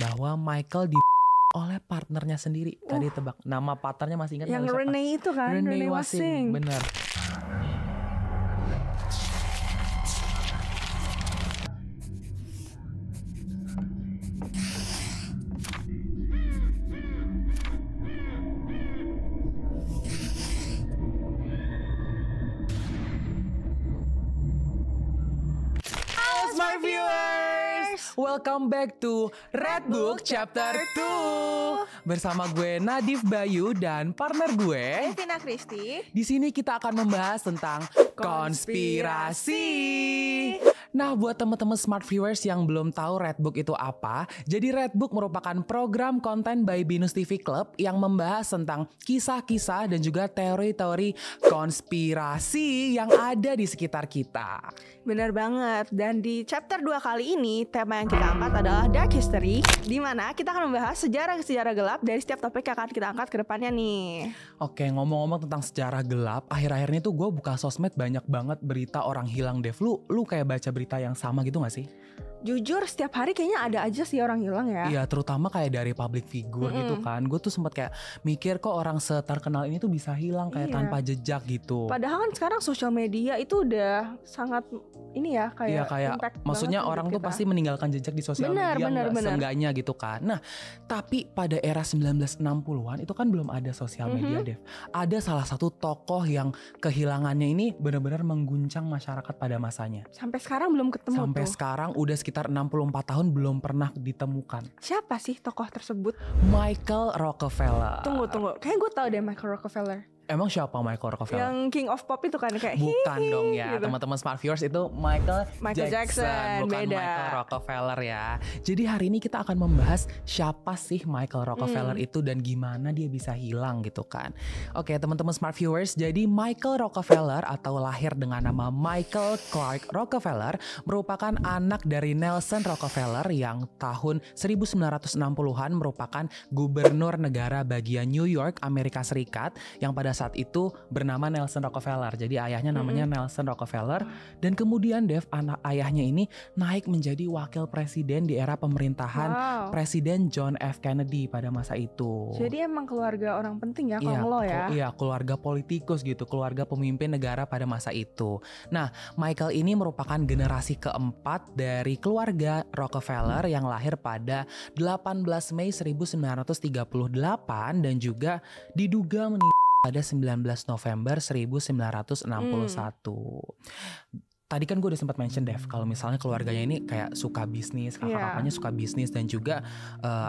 bahwa Michael di oleh partnernya sendiri. Tadi tebak nama partnernya masih ingat? Yang Rene itu kan, Rene Wasing. Bener. Smart viewers, welcome back to Red Book Chapter 2 bersama gue Nadif Bayu dan partner gue Tina Kristi. Di sini kita akan membahas tentang konspirasi. Nah, buat teman-teman smart viewers yang belum tahu Red Book itu apa, jadi Red Book merupakan program konten by Binus TV Club yang membahas tentang kisah-kisah dan juga teori-teori konspirasi yang ada di sekitar kita. Benar banget. Dan di chapter 2 kali ini, tema yang kita angkat adalah Dark History, di mana kita akan membahas sejarah-sejarah gelap dari setiap topik yang akan kita angkat ke depannya nih. Oke, ngomong-ngomong tentang sejarah gelap, akhir-akhir ini tuh gue buka sosmed banyak banget berita orang hilang, Dev. Lu kayak baca berita yang sama gitu gak sih? Jujur setiap hari kayaknya ada aja sih orang hilang ya. Iya, terutama kayak dari public figure gitu kan. Gue tuh sempat kayak mikir kok orang seterkenal ini tuh bisa hilang kayak tanpa jejak gitu. Padahal kan sekarang sosial media itu udah sangat ini ya kayak, iya, kayak maksudnya orang tuh pasti meninggalkan jejak di sosial media seenggaknya gitu kan. Nah, tapi pada era 1960-an itu kan belum ada sosial media, Dev. Ada salah satu tokoh yang kehilangannya ini benar-benar mengguncang masyarakat pada masanya. Sampai sekarang belum ketemu. Sampai sekarang udah sekitar 64 tahun belum pernah ditemukan. Siapa sih tokoh tersebut? Michael Rockefeller. Tunggu. Kayaknya gue tahu deh Michael Rockefeller. Emang siapa Michael Rockefeller? Yang King of Pop itu kan kayak bukan dong ya gitu. Teman-teman smart viewers, itu Michael Jackson bukan beda. Michael Rockefeller ya. Jadi hari ini kita akan membahas siapa sih Michael Rockefeller itu dan gimana dia bisa hilang gitu kan. Oke teman-teman smart viewers, jadi Michael Rockefeller atau lahir dengan nama Michael Clark Rockefeller merupakan anak dari Nelson Rockefeller yang tahun 1960-an merupakan gubernur negara bagian New York, Amerika Serikat yang pada saat itu bernama Nelson Rockefeller. Jadi ayahnya namanya Nelson Rockefeller dan kemudian Dev, anak ayahnya ini naik menjadi wakil presiden di era pemerintahan Presiden John F. Kennedy pada masa itu. Jadi emang keluarga orang penting ya kalau lo ya. Iya, keluarga politikus gitu, keluarga pemimpin negara pada masa itu. Nah, Michael ini merupakan generasi keempat dari keluarga Rockefeller yang lahir pada 18 Mei 1938 dan juga diduga meninggal pada 19 November 1961. Tadi kan gue udah sempat mention Dev kalau misalnya keluarganya ini kayak suka bisnis, kakak-kakaknya suka bisnis dan juga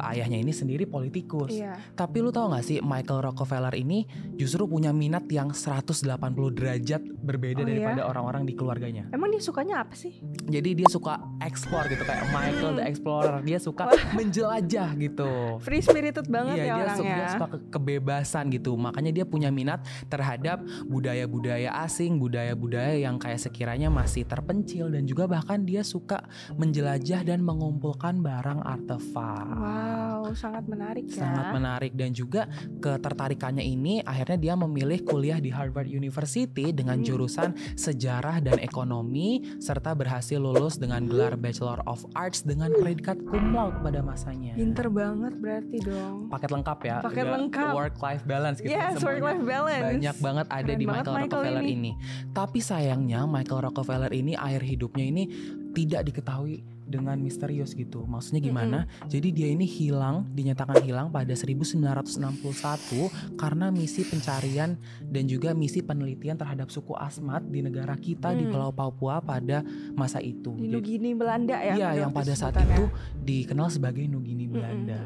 ayahnya ini sendiri politikus. Tapi lu tahu gak sih Michael Rockefeller ini justru punya minat yang 180 derajat berbeda daripada orang-orang di keluarganya. Emang dia sukanya apa sih? Jadi dia suka explore gitu kayak Michael the Explorer. Dia suka menjelajah gitu. Free spirited banget ya orangnya. Dia suka kebebasan gitu. Makanya dia punya minat terhadap budaya-budaya asing, budaya-budaya yang kayak sekiranya masih terpencil dan juga bahkan dia suka menjelajah dan mengumpulkan barang artefak. Wow, sangat menarik ya. Sangat menarik dan juga ketertarikannya ini akhirnya dia memilih kuliah di Harvard University dengan jurusan sejarah dan ekonomi serta berhasil lulus dengan gelar Bachelor of Arts dengan predikat cum laude pada masanya. Pinter banget berarti dong. Paket lengkap ya. Paket lengkap. Work-life balance gitu. Yes, work-life balance. Banyak banget ada di Michael Rockefeller ini. Tapi sayangnya Michael Rockefeller ini akhir hidupnya ini tidak diketahui dengan misterius gitu. Maksudnya gimana? Jadi dia ini dinyatakan hilang pada 1961 karena misi pencarian dan juga misi penelitian terhadap suku Asmat di negara kita di Pulau Papua pada masa itu. Di Nugini Belanda ya? Iya, yang pada saat itu dikenal sebagai Nugini Belanda.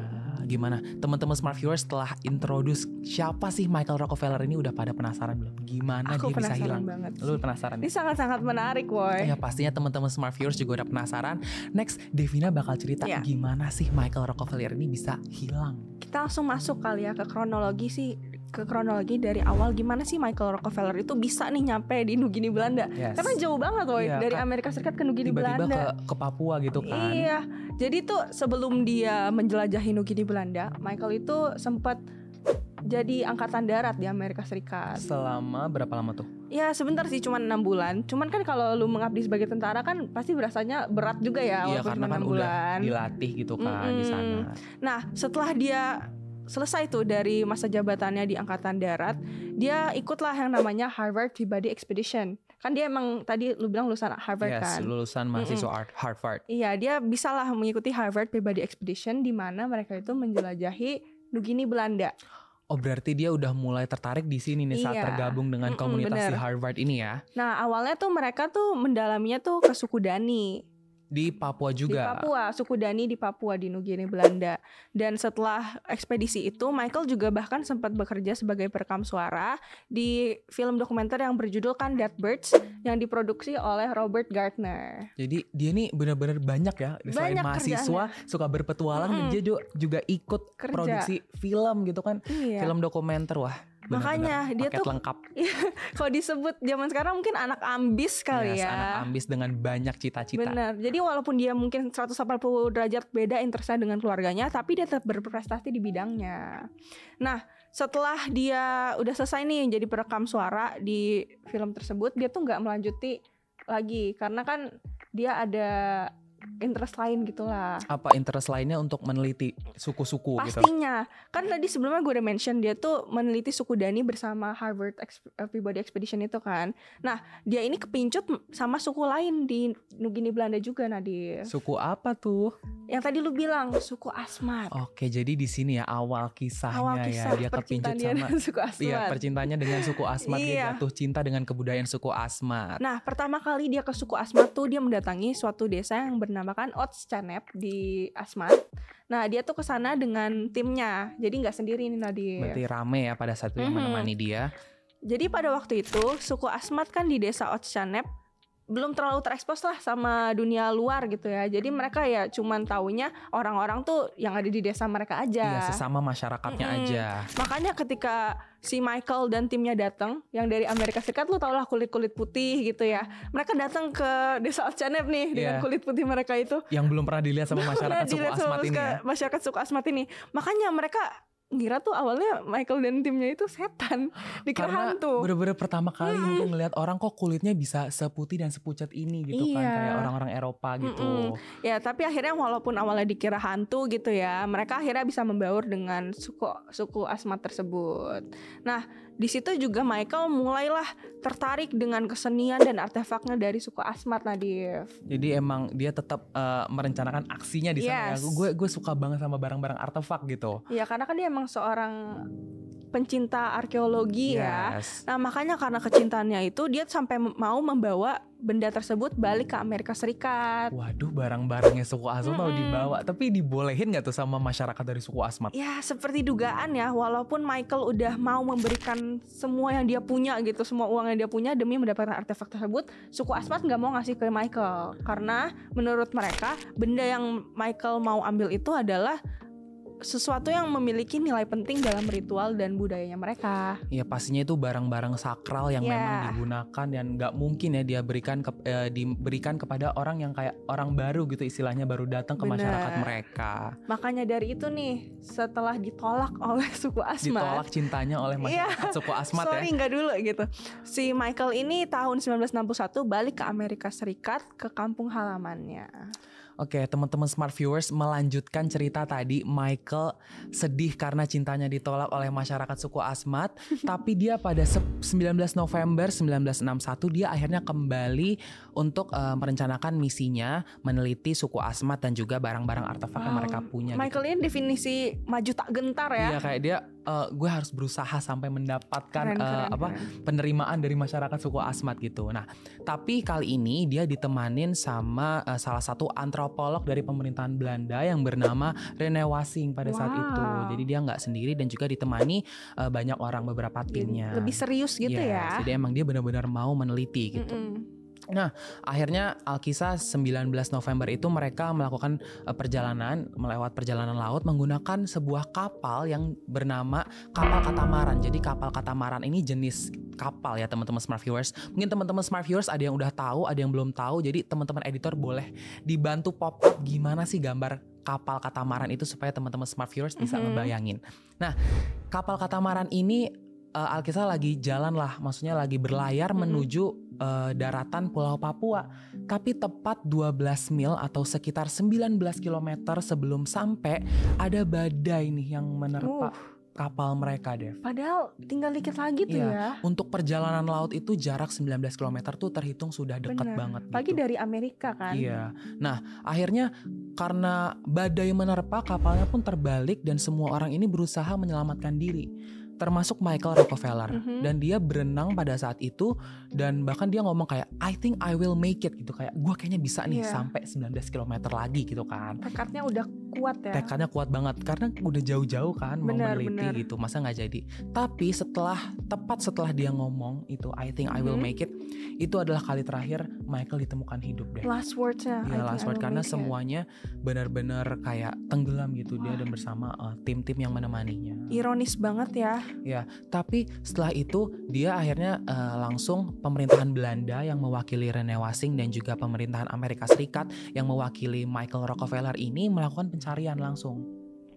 Gimana teman-teman smart viewers setelah introduce siapa sih Michael Rockefeller ini udah pada penasaran belum? Gimana dia bisa hilang? Lu penasaran? Ini sangat-sangat menarik, boy. Ya pastinya teman-teman smart viewers juga udah penasaran. Next, Devina bakal cerita gimana sih Michael Rockefeller ini bisa hilang. Kita langsung masuk kali ya ke kronologi dari awal gimana sih Michael Rockefeller itu bisa nih nyampe di Nugini Belanda. Karena jauh banget woy, dari Amerika Serikat ke Nugini Belanda. Tiba-tiba ke Papua gitu kan. Iya. Jadi tuh sebelum dia menjelajahi Nugini Belanda, Michael itu sempat jadi angkatan darat di Amerika Serikat. Selama berapa lama tuh? Ya sebentar sih, cuma 6 bulan. Cuman kan kalau lu mengabdi sebagai tentara kan pasti berasanya berat juga ya. Iya, karena kan udah dilatih gitu kan di sana. Nah setelah dia selesai tuh dari masa jabatannya di angkatan darat, dia ikutlah yang namanya Harvard Peabody Expedition. Kan dia emang tadi lu bilang lulusan Harvard kan? Lulusan mahasiswa Harvard. Iya, dia bisalah mengikuti Harvard Peabody Expedition di mana mereka itu menjelajahi Nugini Belanda. Oh, berarti dia udah mulai tertarik di sini nih saat tergabung dengan komunitas di Harvard ini ya? Nah, awalnya tuh mereka tuh mendalaminya tuh ke suku Dani. Di Papua juga. Di Papua, suku Dani di Papua di Nugini Belanda. Dan setelah ekspedisi itu, Michael juga bahkan sempat bekerja sebagai perekam suara di film dokumenter yang berjudul kan Dead Birds yang diproduksi oleh Robert Gardner. Jadi dia nih benar-benar banyak ya, selain mahasiswa suka berpetualang, dan dia juga ikut produksi film gitu kan, film dokumenter. Wah, makanya dia tuh lengkap. Kalau disebut zaman sekarang mungkin anak ambis kali ya. Anak ambis dengan banyak cita-cita. Benar. Jadi walaupun dia mungkin 180 derajat beda interestnya dengan keluarganya, tapi dia tetap berprestasi di bidangnya. Nah, setelah dia udah selesai nih jadi perekam suara di film tersebut, dia tuh nggak melanjuti lagi karena kan dia ada interest lain gitulah. Apa interest lainnya untuk meneliti suku-suku gitu? Pastinya. Kan tadi sebelumnya gue udah mention dia tuh meneliti suku Dani bersama Harvard Peabody Expedition itu kan. Nah, dia ini kepincut sama suku lain di Nugini Belanda juga, Nadir. Suku apa tuh? Yang tadi lu bilang suku Asmat. Oke, jadi di sini ya awal kisahnya ya, dia kepincut sama suku Asmat. Iya, percintaannya dengan suku Asmat. Dia jatuh cinta dengan kebudayaan suku Asmat. Nah, pertama kali dia ke suku Asmat tuh dia mendatangi suatu desa yang bernamakan Otschanep di Asmat. Nah, dia tuh kesana dengan timnya, jadi nggak sendiri nih Nadir. Berarti rame ya pada saat itu yang menemani dia. Jadi pada waktu itu suku Asmat kan di desa Otschanep belum terlalu terekspos lah sama dunia luar gitu ya. Jadi mereka ya cuman taunya orang-orang tuh yang ada di desa mereka aja. Iya, sesama masyarakatnya aja. Makanya ketika si Michael dan timnya datang yang dari Amerika Serikat, lu tau lah kulit-kulit putih gitu ya. Mereka datang ke desa Otschanep nih dengan kulit putih mereka itu. Yang belum pernah dilihat sama masyarakat suku Asmat ini ya. Masyarakat suku Asmat ini. Makanya mereka ngira tuh awalnya Michael dan timnya itu setan, dikira hantu. Bener-bener pertama kali mungkin ngelihat orang kok kulitnya bisa seputih dan sepucat ini gitu kan, kayak orang-orang Eropa gitu. Ya tapi akhirnya walaupun awalnya dikira hantu gitu ya, mereka akhirnya bisa membaur dengan suku Asmat tersebut. Nah di situ juga Michael mulailah tertarik dengan kesenian dan artefaknya dari suku Asmat, Nadif. Jadi emang dia tetap merencanakan aksinya di sana. Gue suka banget sama barang-barang artefak gitu. Iya, karena kan dia emang seorang pencinta arkeologi ya. Nah makanya karena kecintaannya itu dia sampai mau membawa benda tersebut balik ke Amerika Serikat. Waduh, barang-barangnya suku Asmat mau dibawa. Tapi dibolehin gak tuh sama masyarakat dari suku Asmat? Ya seperti dugaan ya, walaupun Michael udah mau memberikan semua yang dia punya gitu, semua uang yang dia punya demi mendapatkan artefak tersebut, suku Asmat gak mau ngasih ke Michael. Karena menurut mereka benda yang Michael mau ambil itu adalah sesuatu yang memiliki nilai penting dalam ritual dan budayanya mereka. Ya pastinya itu barang-barang sakral yang memang digunakan dan nggak mungkin ya dia diberikan kepada orang yang kayak orang baru gitu, istilahnya baru datang ke masyarakat mereka. Makanya dari itu nih, setelah ditolak oleh suku Asmat, ditolak cintanya oleh masyarakat suku Asmat sorry, nggak dulu gitu. Si Michael ini tahun 1961 balik ke Amerika Serikat ke kampung halamannya. Oke, teman-teman Smart Viewers, melanjutkan cerita tadi, Michael sedih karena cintanya ditolak oleh masyarakat suku Asmat. Tapi dia pada 19 November 1961 dia akhirnya kembali untuk merencanakan misinya, meneliti suku Asmat dan juga barang-barang artefak yang mereka punya. Michael ini definisi maju tak gentar ya. Iya, kayak dia gue harus berusaha sampai mendapatkan penerimaan dari masyarakat suku Asmat gitu. Nah, tapi kali ini dia ditemanin sama salah satu antropolog dari pemerintahan Belanda yang bernama Rene Wasing pada saat itu. Jadi dia nggak sendiri dan juga ditemani banyak orang, beberapa timnya. Lebih serius gitu ya. Jadi emang dia benar-benar mau meneliti gitu. Nah, akhirnya Alkisah 19 November itu mereka melakukan melewat perjalanan laut menggunakan sebuah kapal yang bernama kapal katamaran. Jadi kapal katamaran ini jenis kapal ya teman-teman smart viewers. Mungkin teman-teman smart viewers ada yang udah tahu, ada yang belum tahu. Jadi teman-teman editor boleh dibantu pop up gimana sih gambar kapal katamaran itu supaya teman-teman smart viewers bisa ngebayangin. Nah, kapal katamaran ini Alkisah lagi jalan lah, maksudnya lagi berlayar menuju daratan Pulau Papua. Tapi tepat 12 mil atau sekitar 19 km sebelum sampai ada badai nih yang menerpa kapal mereka, Dev. Padahal tinggal dikit lagi tuh ya. Untuk perjalanan laut itu jarak 19 km tuh terhitung sudah dekat banget. Pagi dari Amerika kan. Iya. Nah, akhirnya karena badai menerpa, kapalnya pun terbalik dan semua orang ini berusaha menyelamatkan diri. Termasuk Michael Rockefeller. Dan dia berenang pada saat itu. Dan bahkan dia ngomong kayak, I think I will make it gitu. Kayak gue kayaknya bisa nih sampai 19 km lagi gitu kan. Tekadnya udah kuat ya. Tekadnya kuat banget. Karena udah jauh-jauh kan mau meneliti gitu. Masa gak jadi. Tapi tepat setelah dia ngomong itu, I think I will make it. Itu adalah kali terakhir Michael ditemukan hidup deh. Last words-nya. Iya, last word. Karena semuanya benar-benar kayak tenggelam gitu. Dia dan bersama tim-tim yang menemaninya. Ironis banget ya. Ya, tapi setelah itu dia akhirnya langsung pemerintahan Belanda yang mewakili Rene Wasing dan juga pemerintahan Amerika Serikat yang mewakili Michael Rockefeller ini melakukan pencarian langsung.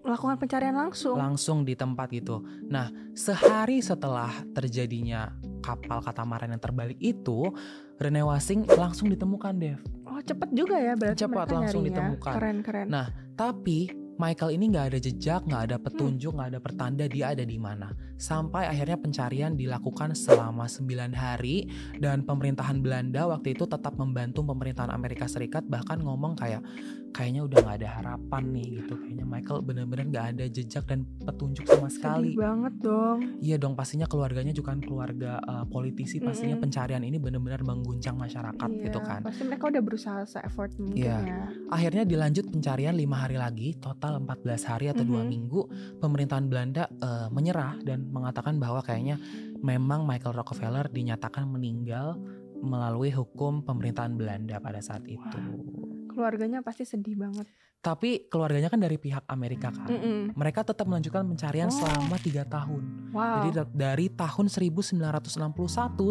Langsung di tempat gitu. Nah, sehari setelah terjadinya kapal katamaran yang terbalik itu, Rene Wasing langsung ditemukan, Dev. Oh, cepet juga ya berarti. Cepat langsung ditemukan. Keren. Nah, tapi Michael ini nggak ada jejak, nggak ada petunjuk, nggak ada pertanda dia ada di mana. Sampai akhirnya pencarian dilakukan selama 9 hari dan pemerintahan Belanda waktu itu tetap membantu pemerintahan Amerika Serikat, bahkan ngomong kayaknya udah nggak ada harapan nih gitu. Kayaknya Michael benar-benar nggak ada jejak dan petunjuk sama sekali. Sedih banget dong. Iya dong, pastinya keluarganya juga kan keluarga politisi, pastinya pencarian ini benar-benar mengguncang masyarakat gitu kan. Pasti mereka udah berusaha se-effort mungkin ya. Akhirnya dilanjut pencarian 5 hari lagi, total 14 hari atau 2 minggu. Pemerintahan Belanda menyerah dan mengatakan bahwa kayaknya memang Michael Rockefeller dinyatakan meninggal melalui hukum pemerintahan Belanda pada saat itu. Keluarganya pasti sedih banget. Tapi keluarganya kan dari pihak Amerika kan. Mereka tetap melanjutkan pencarian selama 3 tahun. Wow. Jadi dari tahun 1961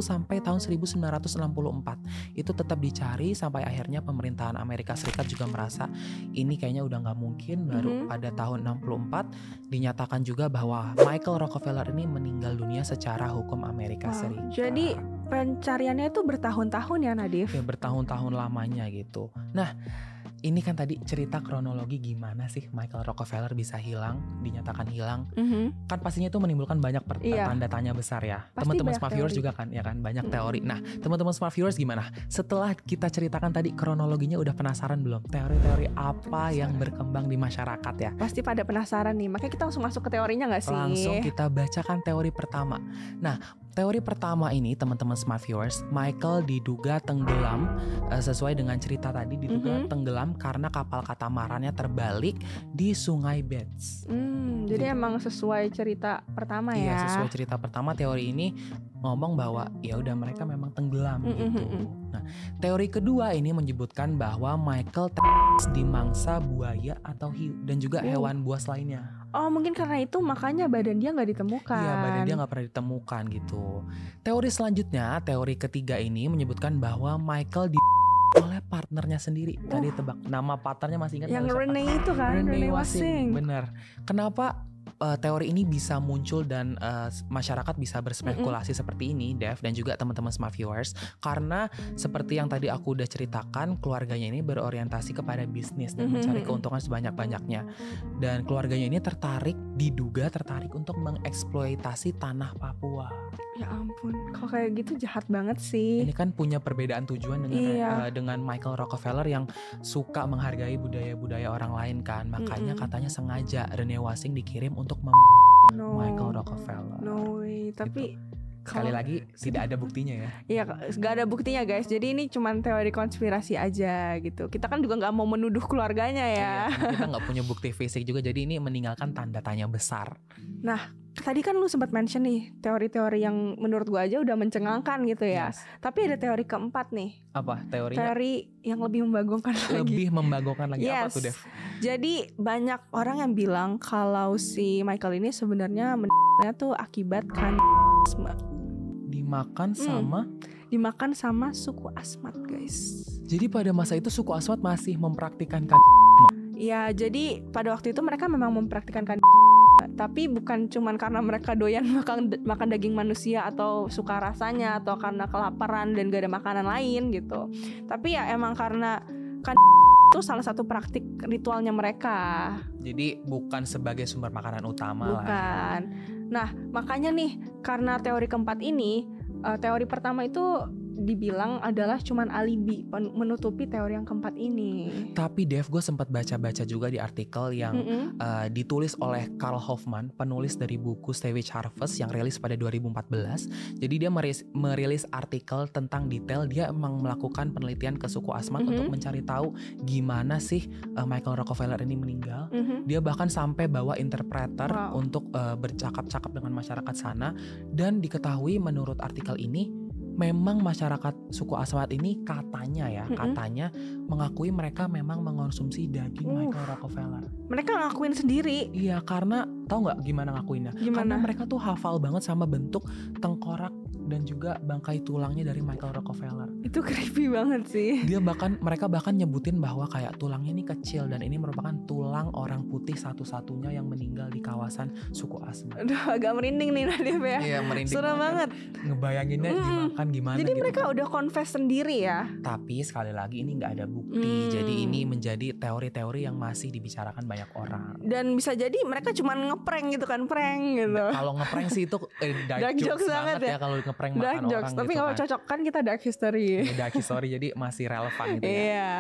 sampai tahun 1964 itu tetap dicari sampai akhirnya pemerintahan Amerika Serikat juga merasa ini kayaknya udah nggak mungkin. Baru pada tahun 64 dinyatakan juga bahwa Michael Rockefeller ini meninggal dunia secara hukum Amerika Serikat. Jadi pencariannya itu bertahun-tahun ya, Nadif? Ya, bertahun-tahun lamanya gitu. Nah, ini kan tadi cerita kronologi gimana sih Michael Rockefeller bisa hilang, dinyatakan hilang. Kan pastinya itu menimbulkan banyak tanda tanya besar ya. Teman-teman smart viewers juga kan, ya kan, banyak teori. Nah, teman-teman smart viewers gimana? Setelah kita ceritakan tadi kronologinya, udah penasaran belum? Teori-teori apa yang berkembang di masyarakat ya? Pasti pada penasaran nih. Makanya kita langsung masuk ke teorinya nggak sih? Langsung kita bacakan teori pertama. Nah, teori pertama ini teman-teman smart viewers, Michael diduga tenggelam sesuai dengan cerita tadi, diduga tenggelam karena kapal katamarannya terbalik di Sungai Betz. Jadi emang sesuai cerita pertama ya. Iya, sesuai cerita pertama. Teori ini ngomong bahwa ya udah mereka memang tenggelam gitu. Nah, teori kedua ini menyebutkan bahwa Michael dimangsa buaya atau hiu dan juga hewan buas lainnya. Oh, mungkin karena itu makanya badan dia nggak ditemukan. Iya, badan dia nggak pernah ditemukan gitu. Teori selanjutnya, teori ketiga ini menyebutkan bahwa Michael oleh partnernya sendiri. Tadi tebak nama partnernya, masih ingat? Yang Rene itu kan, Rene Wasing. Bener. Kenapa teori ini bisa muncul dan masyarakat bisa berspekulasi seperti ini, Dev, dan juga teman-teman smart viewers? Karena seperti yang tadi aku udah ceritakan, keluarganya ini berorientasi kepada bisnis dan mencari keuntungan sebanyak-banyaknya. Dan keluarganya ini diduga tertarik untuk mengeksploitasi tanah Papua. Ya ampun, kok kayak gitu jahat banget sih. Ini kan punya perbedaan tujuan dengan Michael Rockefeller yang suka menghargai budaya-budaya orang lain kan. Makanya katanya sengaja Rene Wasing dikirim untuk membunuh Michael Rockefeller. No way, tapi gitu. Sekali lagi tidak ada buktinya ya. Iya, gak ada buktinya guys. Jadi ini cuma teori konspirasi aja gitu. Kita kan juga gak mau menuduh keluarganya ya. Kita gak punya bukti fisik juga. Jadi ini meninggalkan tanda tanya besar. Nah, tadi kan lu sempat mention nih teori-teori yang menurut gua aja udah mencengangkan gitu ya. Tapi ada teori keempat nih. Apa teorinya? Teori yang lebih membagongkan lagi. Lebih membagongkan lagi. Apa tuh, Dev? Jadi banyak orang yang bilang kalau si Michael ini sebenarnya meninggalnya tuh akibat kanibalisme. Dimakan sama dimakan sama suku Asmat, guys. Jadi pada masa itu suku Asmat masih mempraktikkan Ya, jadi pada waktu itu mereka memang mempraktikkan tapi bukan cuman karena mereka doyan makan daging manusia atau suka rasanya atau karena kelaparan dan gak ada makanan lain gitu. Tapi ya emang karena itu salah satu praktik ritualnya mereka. Jadi bukan sebagai sumber makanan utama lah. Bukan. Nah, makanya nih karena teori keempat ini, teori pertama itu dibilang adalah cuman alibi menutupi teori yang keempat ini. Tapi Dev, gue sempat baca-baca juga di artikel yang ditulis oleh Carl Hoffman, penulis dari buku Savage Harvest yang rilis pada 2014. Jadi dia merilis artikel tentang detail dia emang melakukan penelitian ke suku Asmat untuk mencari tahu gimana sih Michael Rockefeller ini meninggal. Dia bahkan sampai bawa interpreter untuk bercakap-cakap dengan masyarakat sana, dan diketahui menurut artikel ini memang masyarakat suku Asmat ini katanya mengakui mereka memang mengonsumsi daging Michael Rockefeller. Mereka ngakuin sendiri. Iya, karena tahu nggak gimana ngakuinnya? Karena mereka tuh hafal banget sama bentuk tengkorak dan juga bangkai tulangnya dari Michael Rockefeller. Itu creepy banget sih. Mereka bahkan nyebutin bahwa kayak tulangnya ini kecil dan ini merupakan tulang orang putih satu-satunya yang meninggal di kawasan suku Asmat. Aduh, agak merinding nih Nadif ya. Iya, merinding. Serem banget. Ngebayanginnya dimakan gimana. Jadi gitu. mereka udah confess sendiri ya. Tapi sekali lagi ini nggak ada bukti. Jadi ini menjadi teori-teori yang masih dibicarakan banyak orang. Dan bisa jadi mereka cuma ngeprank gitu kan, prank gitu. Kalau ngeprank sih itu dark jokes banget ya kalau ngeprank makan dark jokes, orang tapi gitu kalau kan. cocok kan kita dark history. Dark history jadi masih relevan gitu ya. Iya.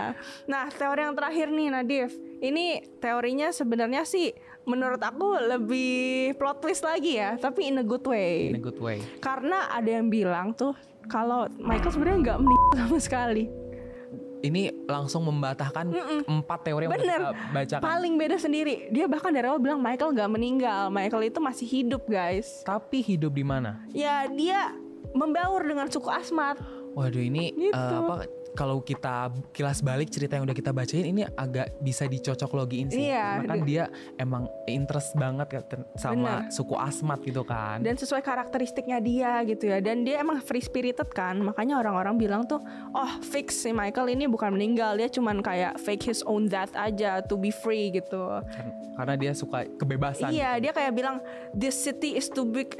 Nah, teori yang terakhir nih Nadif. Ini teorinya sebenarnya sih menurut aku lebih plot twist lagi ya, tapi in a good way. In a good way. Karena ada yang bilang tuh kalau Michael sebenarnya nggak meninggal sama sekali. Ini langsung membatahkan 4 teori yang kita bacakan. Paling beda sendiri. Dia bahkan dari awal bilang Michael nggak meninggal. Michael itu masih hidup, guys. Tapi hidup di mana? Ya, dia membaur dengan suku Asmat. Waduh, ini Gitu. Kalau kita kilas balik cerita yang udah kita bacain ini agak bisa dicocok logiin sih. Iya, Karena kan dia emang interest banget sama suku Asmat gitu kan. Dan sesuai karakteristiknya dia gitu ya. Dan dia emang free spirited kan. Makanya orang-orang bilang tuh, oh fix si Michael ini bukan meninggal, dia cuman kayak fake his own death aja to be free gitu. Karena dia suka kebebasan. Iya, dia kayak bilang this city is too big,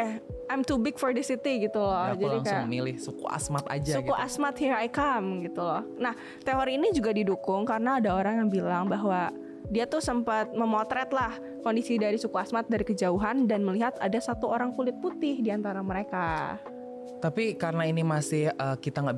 I'm too big for this city gitu loh. Ya, aku jadi langsung kayak milih suku Asmat aja suku gitu. Asmat, here I come gitu loh. Nah, teori ini juga didukung karena ada orang yang bilang bahwa dia tuh sempat memotret lah kondisi dari suku Asmat dari kejauhan dan melihat ada satu orang kulit putih di antara mereka. Tapi karena ini masih kita nggak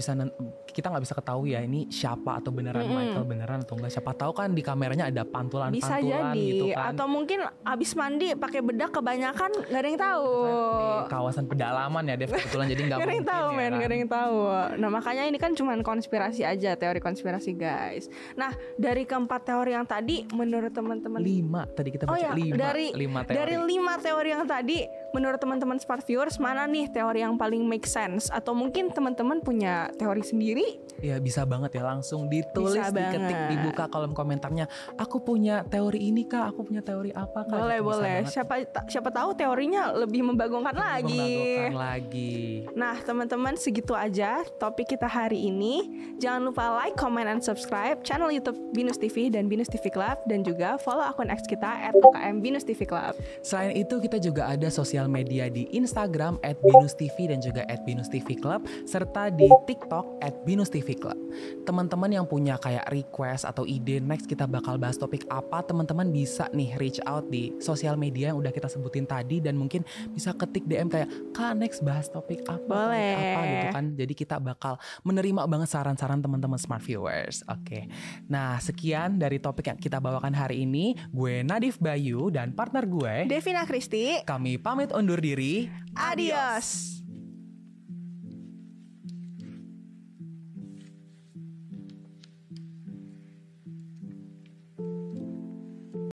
bisa ketahui ya ini siapa atau beneran Michael beneran atau enggak. Siapa tahu kan di kameranya ada pantulan-pantulan Bisa jadi gitu kan. atau mungkin abis mandi pakai bedak kebanyakan nggak ada yang tahu. Di kawasan pedalaman ya Dev kebetulan jadi nggak Gak ada mungkin yang tahu ya men, kan? gak ada yang tahu. Nah makanya ini kan cuma konspirasi aja, teori konspirasi guys. Nah dari keempat teori yang tadi menurut teman-teman 5 tadi kita baca 5 teori. Dari 5 teori yang tadi menurut teman-teman Smart Viewers mana nih teori yang paling make sense? Atau mungkin teman-teman punya teori sendiri? Ya bisa banget ya langsung ditulis, Bisa diketik, banget. dibuka kolom komentarnya. Aku punya teori ini kak, aku punya teori apa kak? Boleh Gitu, bisa boleh. banget. Siapa tahu teorinya lebih membagongkan Membanggakan lagi. Nah teman-teman segitu aja topik kita hari ini. Jangan lupa like, comment, and subscribe channel YouTube Binus TV dan Binus TV Club. Dan juga follow akun X kita @UKM Binus TV Club. Selain itu kita juga ada sosial media di Instagram @binustv dan juga @binustv club serta di TikTok @binustv club. Teman-teman yang punya kayak request atau ide next kita bakal bahas topik apa, teman-teman bisa nih reach out di sosial media yang udah kita sebutin tadi dan mungkin bisa ketik DM kayak kak next bahas topik apa, Boleh. topik apa gitu kan. Jadi kita bakal menerima banget saran-saran teman-teman Smart Viewers. Oke. Nah sekian dari topik yang kita bawakan hari ini. Gue Nadif Bayu dan partner gue Devina Kristi. kami pamit undur diri. Adios.